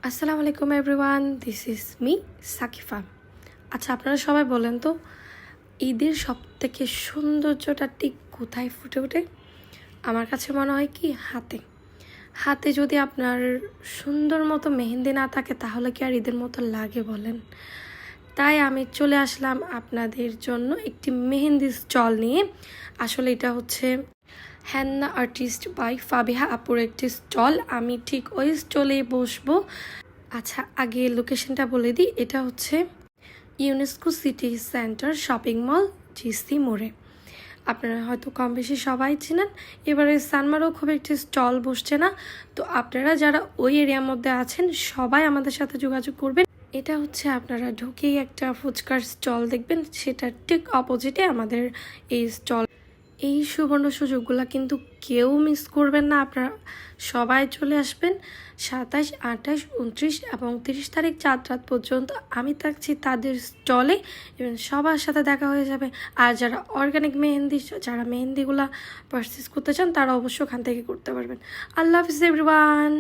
আসসালামু আলাইকুম everyone, this is me সাকিফা। আচ্ছা, আপনারা সবাই বলেন তো, ঈদের সবথেকে সৌন্দর্যটা ঠিক কোথায় ফুটে ওঠে? আমার কাছে মনে হয় কি, হাতে। হাতে যদি আপনার সুন্দর মতো মেহেন্দি না থাকে তাহলে কি আর ঈদের মতো লাগে বলেন? তাই আমি চলে আসলাম আপনাদের জন্য একটি মেহেন্দি স্টল নিয়ে। আসলে এটা হচ্ছে হেন্না আর্টিস্ট বাই ফাবিহা আপুর একটি স্টল। আমি ঠিক ওই স্টলেই বসবো। আচ্ছা, আগে লোকেশনটা বলে দিই। এটা হচ্ছে UNESCO city centre shopping mall, GC মোড়ে। আপনারা হয়তো কম বেশি সবাই চিনেন। এবারে সানমারও খুব একটি স্টল বসছে না, তো আপনারা যারা ওই এরিয়ার মধ্যে আছেন সবাই আমাদের সাথে যোগাযোগ করবেন। এটা হচ্ছে আপনারা ঢুকেই একটা ফুচকার স্টল দেখবেন, সেটার ঠিক অপোজিটে আমাদের এই স্টল। এই সুবর্ণ সুযোগগুলো কিন্তু কেউ মিস করবেন না। আপনারা সবাই চলে আসবেন। 27, 28, 29 এবং 30 তারিখ 4 রাত পর্যন্ত আমি থাকছি তাদের স্টলে, এবং সবার সাথে দেখা হয়ে যাবে। আর যারা অর্গানিক মেহেন্দি, যারা মেহেন্দিগুলা পারচেস করতে চান তারা অবশ্যই ওখান থেকে করতে পারবেন। আল্লাহ হাফিজ এভরিওয়ান।